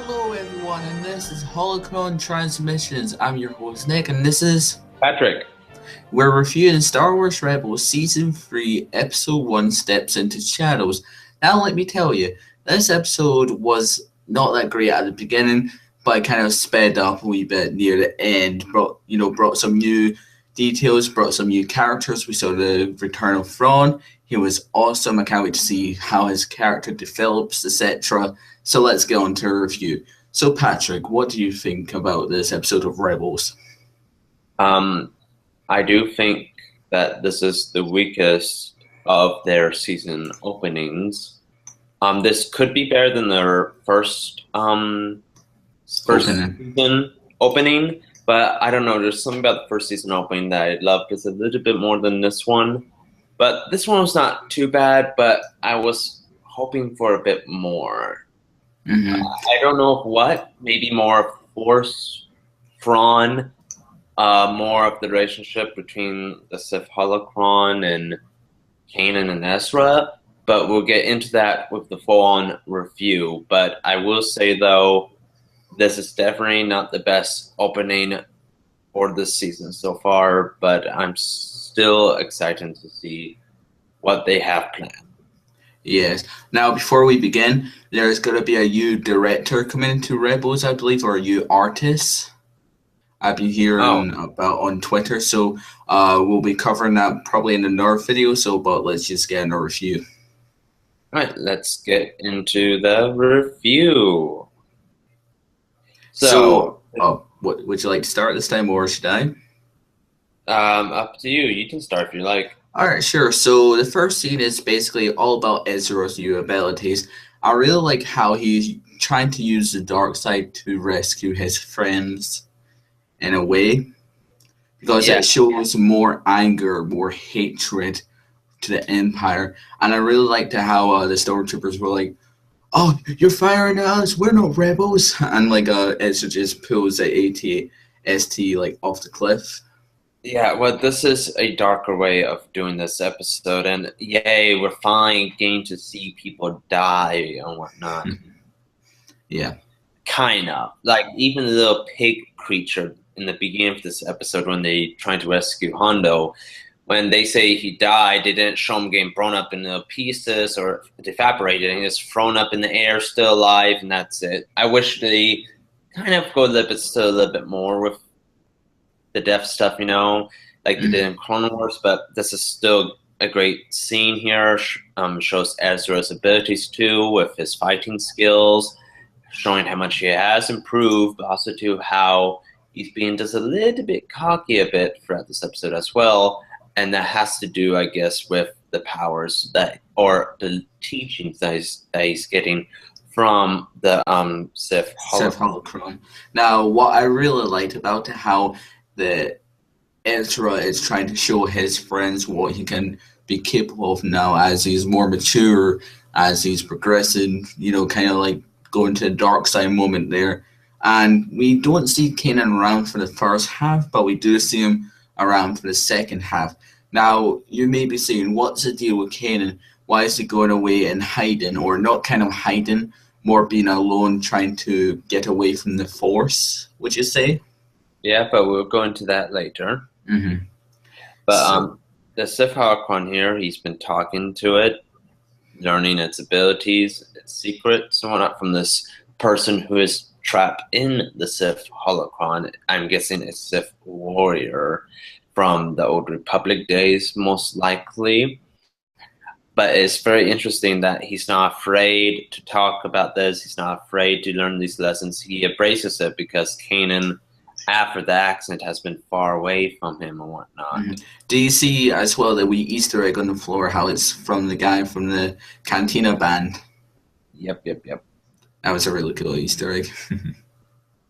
Hello everyone, and this is Holocron Transmissions. I'm your host Nick, and this is Patrick. we're reviewing Star Wars Rebels Season 3, Episode 1 Steps into Shadows. Now let me tell you, this episode was not that great at the beginning, but it kind of sped up a wee bit near the end. Brought some new details, brought some new characters. We saw the return of Thrawn. He was awesome. I can't wait to see how his character develops, etc. So let's get on to a review. So Patrick, what do you think about this episode of Rebels? I do think that this is the weakest of their season openings. This could be better than their first season opening, but I don't know. There's something about the first season opening that I love. It's a little bit more than this one, but this one was not too bad. But I was hoping for a bit more. I don't know what. Maybe more Force, Thrawn. More of the relationship between the Sith Holocron and Kanan and Ezra, but we'll get into that with the full-on review. But I will say, though, this is definitely not the best opening for this season so far, but I'm still excited to see what they have planned. Yes. Now, before we begin, there's going to be a new director coming into Rebels, I believe, or a new artist. I've been hearing about on Twitter, so we'll be covering that probably in another video. But let's just get in a review. All right, let's get into the review. So what would you like to start this time, or should I? Up to you. You can start if you like. All right, sure. So the first scene is basically all about Ezra's new abilities. I really like how he's trying to use the dark side to rescue his friends. In a way, because it shows more anger, more hatred to the Empire, and I really liked how the stormtroopers were like, "Oh, you're firing at us? We're not rebels!" And Ezra just pulls the AT-ST off the cliff. Yeah, well, this is a darker way of doing this episode, and yay, we're finally getting to see people die and whatnot. Yeah, kind of even the little pig creature in the beginning of this episode when they trying to rescue Hondo, when they say he died, they didn't show him getting blown up into pieces or evaporated, and he's thrown up in the air, still alive, and that's it. I wish they kind of go a little bit more with the death stuff, like they did in Clone Wars, but this is still a great scene here. Shows Ezra's abilities too, with his fighting skills, showing how much he has improved, but also to how he's being just a little bit cocky a bit throughout this episode as well, and that has to do, I guess, with the powers or the teachings that he's getting from the Sith Holocron. Now, what I really liked about how the Ezra is trying to show his friends what he can be capable of now as he's more mature, as he's progressing, kind of going to the dark side moment there. And we don't see Kanan around for the first half, but we do see him around for the second half. Now, you may be saying, what's the deal with Kanan? Why is he going away and hiding, or not kind of hiding, more being alone, trying to get away from the Force, would you say? Yeah, but we'll go into that later. But the Sith Holocron here, he's been talking to it, learning its abilities, its secrets, and whatnot from this person who is trapped in the Sith Holocron. I'm guessing a Sith warrior from the Old Republic days, most likely. But it's very interesting that he's not afraid to talk about this. He's not afraid to learn these lessons. He embraces it because Kanan, after the accident, has been far away from him and whatnot. Do you see as well the wee Easter egg on the floor, how it's from the guy from the Cantina band? Yep. That was a really cool Easter egg.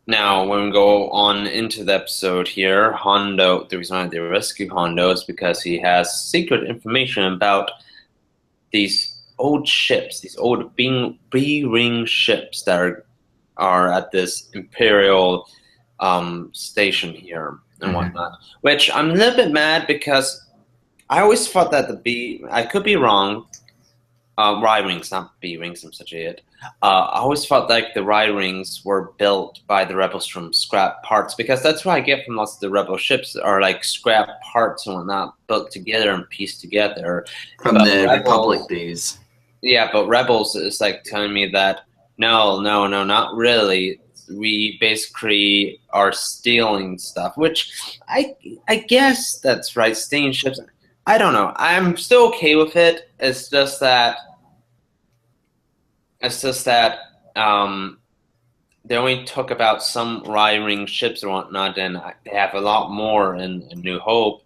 Now, when we go on into the episode here, Hondo, the reason why they rescue Hondo is because he has secret information about these old ships, these old B-ring ships that are at this Imperial station here and whatnot. Which I'm a little bit mad because I always thought that I could be wrong, Y-wings, not B-wings. I'm such an idiot. I always felt like the Y-wings were built by the rebels from scrap parts, because that's what I get from lots of the rebel ships are like scrap parts and whatnot built together and pieced together. From But the Republic rebels, days. yeah, but rebels is like telling me that no, not really. We basically are stealing stuff, which I guess that's right. Stealing ships. I don't know. I'm still okay with it. It's just that they only took about some Y-wing ships or whatnot, and they have a lot more in New Hope.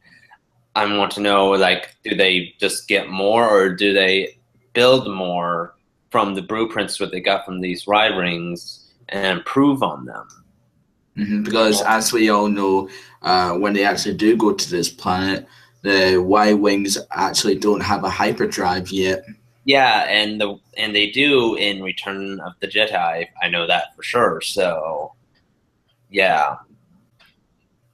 I want to know, like, do they just get more, or do they build more from the blueprints that they got from these Y-wings and improve on them? Because as we all know, when they actually do go to this planet, the Y-wings actually don't have a hyperdrive yet. Yeah, and they do in Return of the Jedi. I know that for sure. So yeah.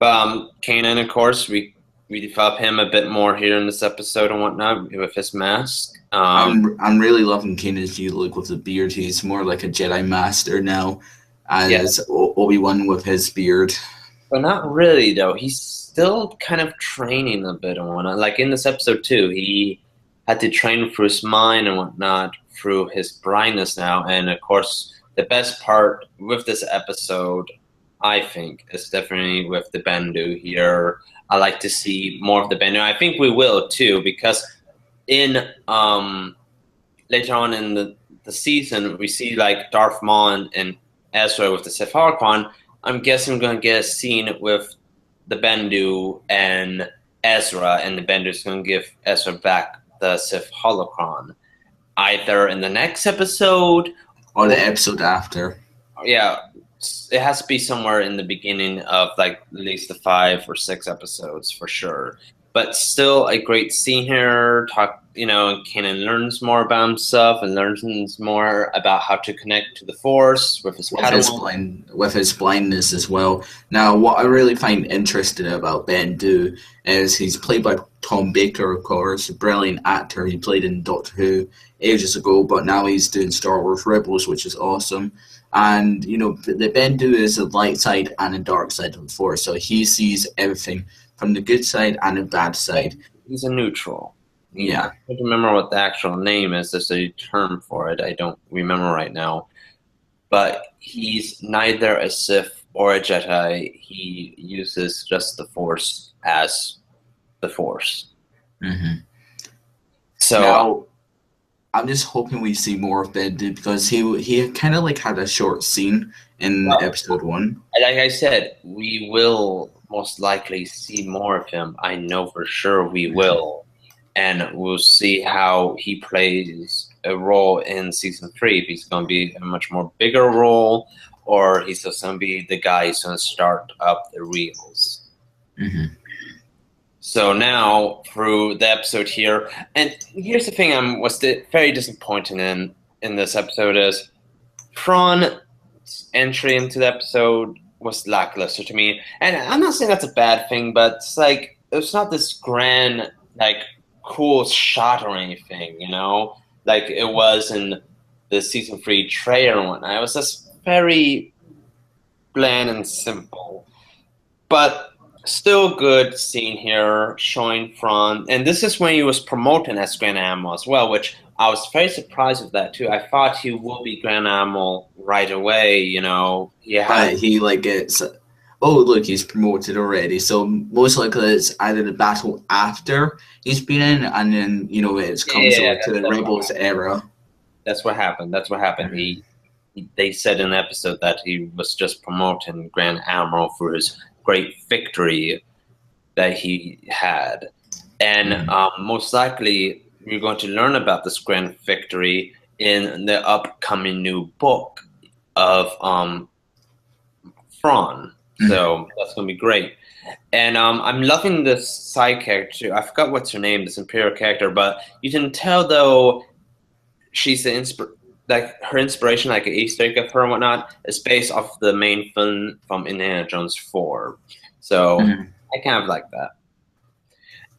Kanan, of course, we develop him a bit more here in this episode and whatnot with his mask. I'm really loving Kanan's new look with the beard. He's more like a Jedi Master now, Yeah, as Obi-Wan with his beard. but not really though. He's still kind of training a bit and whatnot. Like in this episode too, he had to train through his mind and whatnot through his blindness now. And of course, the best part with this episode, I think, is definitely with the Bendu here. I like to see more of the Bendu. I think we will too, because in later on in the season, we see like Darth Maul and Ezra with the Sith Holocron. I'm guessing we're going to get a scene with the Bendu and Ezra, and the Bendu's going to give Ezra back the Sith Holocron, either in the next episode or the episode after. Yeah, it has to be somewhere in the beginning of like at least the 5 or 6 episodes for sure. But still a great scene here. Kanan learns more about himself and learns more about how to connect to the Force with his with his blindness as well. Now, what I really find interesting about Bendu is he's played by Tom Baker, of course, a brilliant actor. He played in Doctor Who ages ago, but now he's doing Star Wars Rebels, which is awesome. And, the Bendu is a light side and a dark side of the Force, so he sees everything from the good side and the bad side. He's a neutral. Yeah. I don't remember what the actual name is. There's a term for it. I don't remember right now. But he's neither a Sith or a Jedi. He uses just the Force as the Force. Mm-hmm. So now, I'm just hoping we see more of Bendu, because he kind of like had a short scene in episode 1. Like I said, we will most likely see more of him. I know for sure we will. And we'll see how he plays a role in season 3. If he's going to be a much more bigger role, or he's just going to be the guy who's going to start up the reels. Mm-hmm. So now through the episode here, and here's the thing was very disappointed in this episode is Thrawn's entry into the episode was lackluster to me. And I'm not saying that's a bad thing, but it's like it's not this grand like cool shot or anything, like it was in the season 3 trailer and whatnot. It was just very bland and simple, but still good scene here showing Thrawn. And this is when he was promoted as Grand Admiral as well, which I was very surprised with that too. I thought he will be Grand Admiral right away, But he like gets, oh look, he's promoted already. So most likely it's either the battle after he's been in, and then it comes over to the Rebels era. That's what happened. They said in the episode that he was just promoting Grand Admiral for his great victory that he had, and most likely we're going to learn about this grand victory in the upcoming new book of Thrawn. So that's going to be great. And I'm loving this side character. I forgot what's her name, this Imperial character, but you can tell though she's her inspiration, like an Easter egg of her and whatnot, is based off the main film from Indiana Jones 4. So I kind of like that.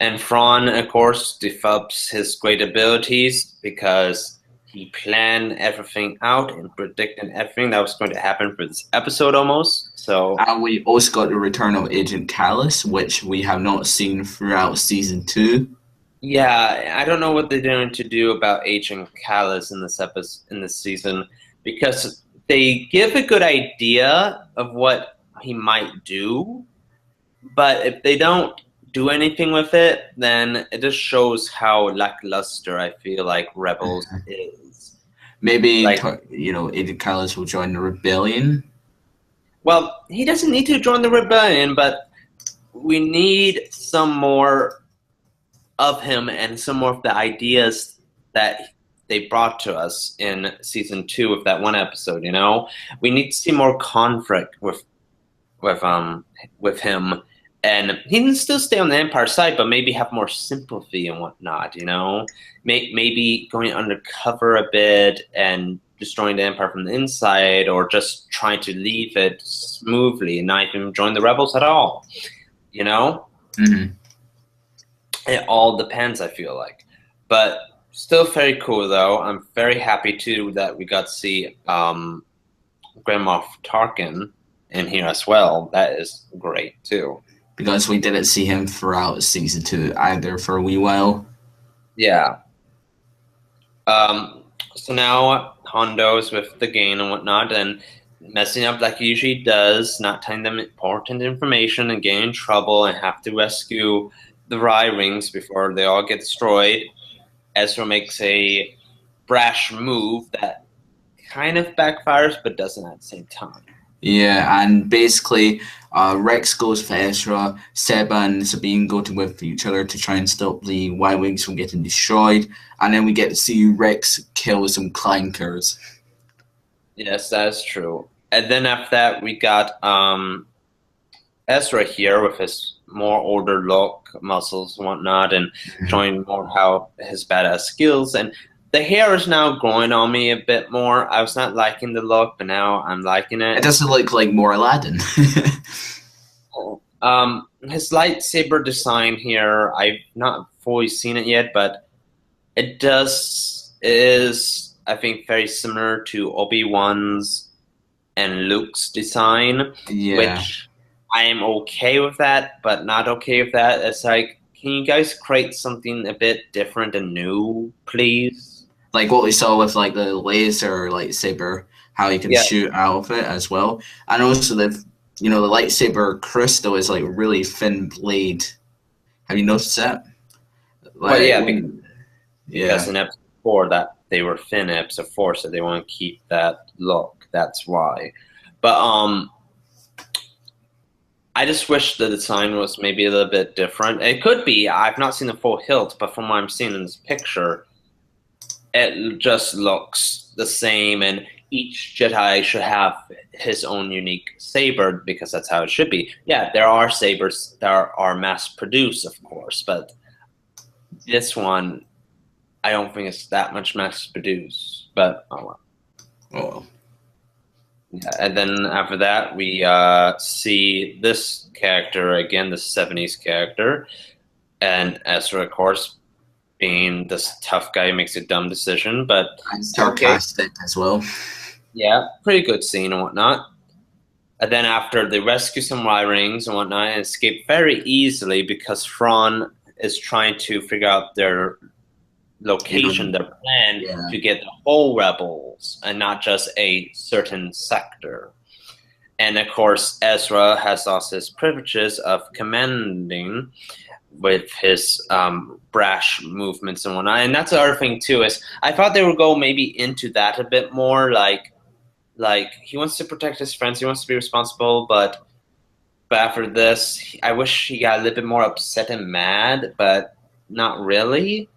And Fron, of course, develops his great abilities because he planned everything out and predicted everything that was going to happen for this episode almost. So, And we also got the return of Agent Callus, which we have not seen throughout season 2. yeah, I don't know what they're going to do about Agent Callus in this season, because they give a good idea of what he might do, but if they don't do anything with it, then it just shows how lackluster I feel like Rebels is. Maybe, Like, Agent Callus will join the rebellion. well, he doesn't need to join the rebellion, but we need some more of him and some more of the ideas that they brought to us in season 2 with that one episode. We need to see more conflict with him, and he can still stay on the Empire side, but maybe have more sympathy and whatnot. Maybe going undercover a bit and destroying the Empire from the inside, or just trying to leave it smoothly and not even join the rebels at all. Mm-hmm. It all depends, I feel like. But still very cool, though. I'm very happy, too, that we got to see Grand Moff Tarkin in here as well. That is great, too. Because we didn't see him throughout season 2 either for a wee while. Yeah. So now Hondo's with the gain and whatnot, and messing up like he usually does, not telling them important information and getting in trouble and have to rescue the Y-wings before they all get destroyed. Ezra makes a brash move that kind of backfires, but doesn't at the same time. Yeah, and basically, Rex goes for Ezra, Seba and Sabine go to with each other to try and stop the Y-wings from getting destroyed, and then we get to see Rex kill some clankers. Yes, that is true. And then after that, we got Ezra here with his more older look, muscles and whatnot, and showing more how his badass skills. And the hair is now growing on me a bit more. I was not liking the look, but now I'm liking it. It doesn't look like more Aladdin. His lightsaber design here, I've not fully seen it yet, but it is, I think, very similar to Obi-Wan's and Luke's design, which I am okay with that, but not okay with that. It's like, can you guys create something a bit different and new, please? Like what we saw with like the laser lightsaber, how you can shoot out of it as well, and also the lightsaber crystal is like really thin blade. Have you noticed that? Like, because in episode 4 that they were thin, episode 4, so they want to keep that look. That's why. But I just wish the design was maybe a little bit different. It could be. I've not seen the full hilt, but from what I'm seeing in this picture, it just looks the same, and each Jedi should have his own unique saber, because that's how it should be. Yeah, there are sabers that are mass-produced, of course, but this one, I don't think it's that much mass-produced. But, oh well. Oh. Yeah, and then after that, we see this character again, the 70s character, and Ezra, of course, being this tough guy, makes a dumb decision, but sarcastic as well. Yeah, pretty good scene and whatnot. And then after they rescue some Y-rings and whatnot and escape very easily, because Thrawn is trying to figure out their location, their plan to get the whole rebels and not just a certain sector. And of course, Ezra has lost his privileges of commanding with his brash movements and whatnot. And that's the other thing too, is I thought they would go maybe into that a bit more, like he wants to protect his friends, he wants to be responsible, but after this, I wish he got a little bit more upset and mad, but not really.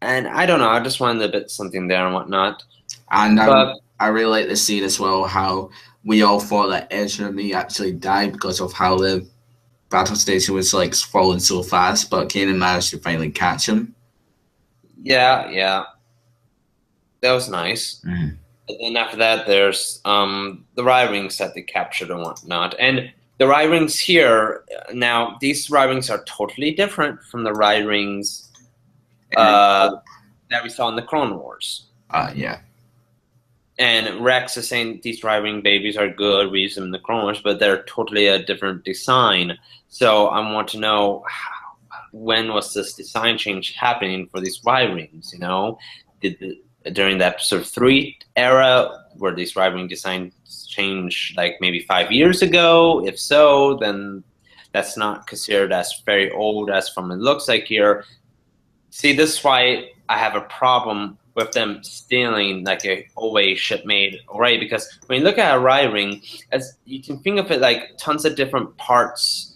And I don't know, I just wanted a bit something there and whatnot. And I really like to see as well how we all thought that Ezra may actually die because of how the battle station was like falling so fast, but Kanan managed to finally catch him. Yeah. That was nice. Mm. And then after that, there's the Y-wings that they captured and whatnot. And the Y-wings here, now these Y-wings are totally different from the Y-wings that we saw in the Clone Wars. Yeah. And Rex is saying these Y-wing babies are good, we use them in the Clone Wars, but they're totally a different design. So I want to know, when was this design change happening for these Y-wings, you know? During the episode 3 era, were these Y-wing designs change like maybe 5 years ago? If so, then that's not considered as very old as from it looks like here. See, this is why I have a problem with them stealing like a always shipmate array, because when you look at a Y-wing, as you can think of it like tons of different parts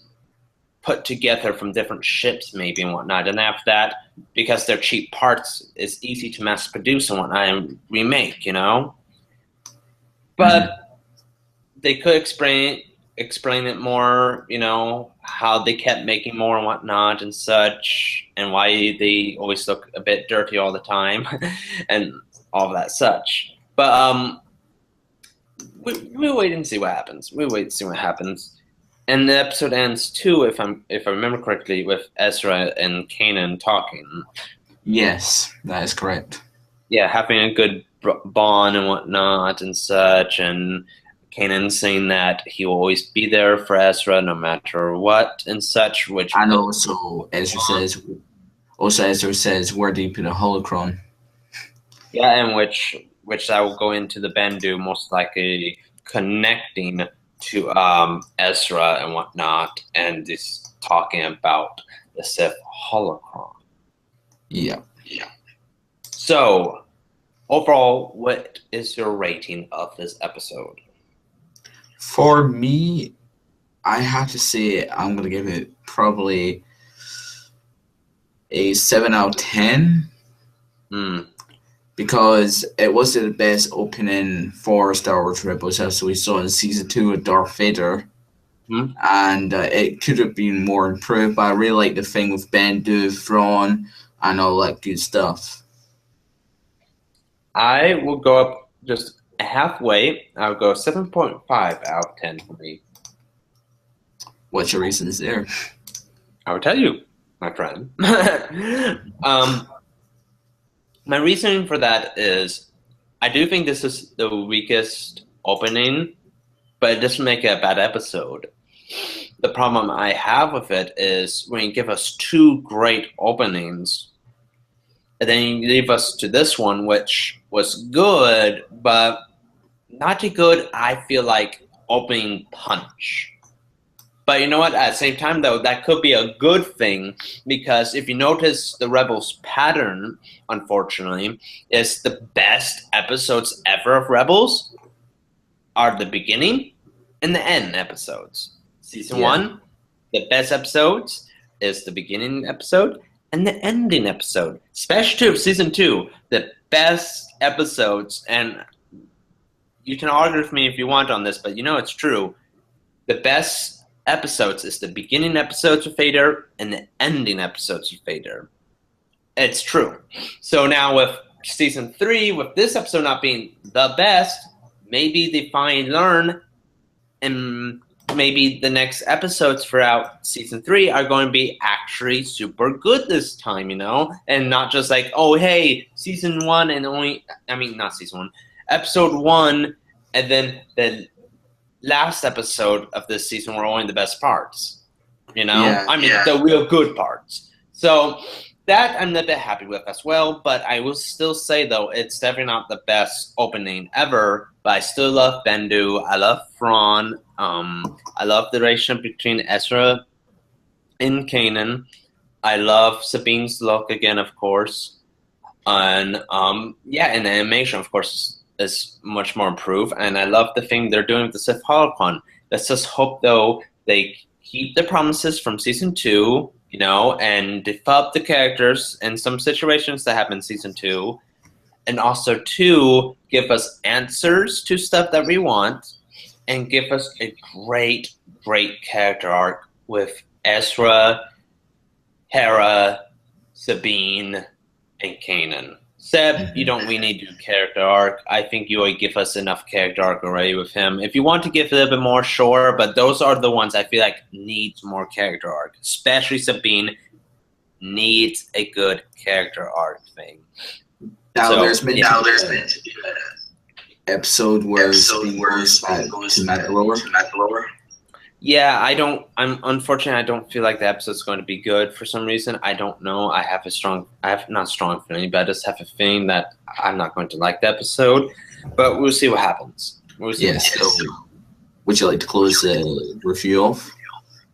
put together from different ships maybe and whatnot, and after that, because they're cheap parts, it's easy to mass produce and whatnot and remake, you know? But they could explain it more, you know, how they kept making more and whatnot and such, and why they always look a bit dirty all the time and all of that such. But we'll wait and see what happens. And the episode ends too, if I remember correctly, with Ezra and Kanan talking. Yes, that is correct. Yeah, having a good bond and whatnot and such, and Kanan saying that he will always be there for Ezra no matter what and such. And also Ezra says, "Where do you put a holocron?" Yeah, and which I will go into the Bendu most likely connecting to Ezra and whatnot, and this talking about the Sith holocron. Yeah. So, overall, what is your rating of this episode? For me, I have to say I'm gonna give it probably a 7 out of 10. Because it wasn't the best opening for Star Wars Rebels as we saw in Season 2 with Darth Vader. And it could have been more improved, but I really like the thing with Bendu, Thrawn, and all that good stuff. I will go up just halfway. I'll go 7.5 out of 10 for me. What's your reasons there? I will tell you, my friend. My reasoning for that is I do think this is the weakest opening, but it doesn't make it a bad episode. The problem I have with it is when you give us 2 great openings, and then you leave us to this one, which was good, but not a good, I feel like, opening punch. But you know what? At the same time, though, that could be a good thing, because if you notice the Rebels pattern, unfortunately, is the best episodes ever of Rebels are the beginning and the end episodes. Season 1, the best episodes is the beginning episode and the ending episode. Especially Season 2, the best episodes, and you can argue with me if you want on this, but you know it's true. The best episodes is the beginning episodes of Vader and the ending episodes of Vader. It's true. So now with Season 3, with this episode not being the best, maybe they finally learn, and maybe the next episodes throughout Season 3 are going to be actually super good this time, you know? And not just like, oh, hey, Season 1 and only, I mean, not Season 1, Episode 1, and then the last episode of this season were only the best parts, you know? The real good parts. So that I'm a bit happy with as well, but I will still say, though, it's definitely not the best opening ever, but I still love Bendu, I love Thrawn, I love the relationship between Ezra and Kanan, I love Sabine's look again, of course, and and the animation, of course, is much more improved, and I love the thing they're doing with the Sith holocron. Let's just hope, though, they keep the promises from Season 2, you know, and develop the characters in some situations that happen in Season 2, and also, 2, give us answers to stuff that we want, and give us a great, great character arc with Ezra, Hera, Sabine, and Kanan. Seb, you don't really need to do character arc. I think you already give us enough character arc already with him. If you want to give a little bit more, sure, but those are the ones I feel like needs more character arc. Especially Sabine needs a good character arc thing. Now there's been an episode where Sabine goes back to Mandalore. Yeah, unfortunately I don't feel like the episode's going to be good for some reason. I don't know. I have not strong feeling, but I just have a feeling that I'm not going to like the episode. But we'll see what happens. Yes. So, would you like to close the review off?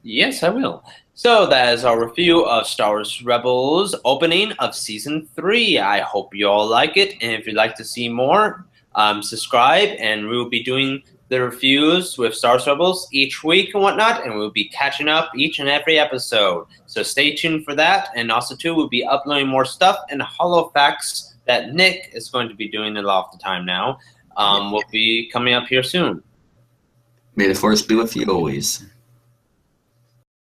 Yes, I will. So that is our review of Star Wars Rebels opening of Season 3. I hope you all like it, and if you'd like to see more, subscribe, and we will be doing the reviews with Star Wars Rebels each week and whatnot, and we'll be catching up each and every episode. So stay tuned for that, and also too, we'll be uploading more stuff and Hollow Facts that Nick is going to be doing a lot of the time now. Will be coming up here soon. May the Force be with you always.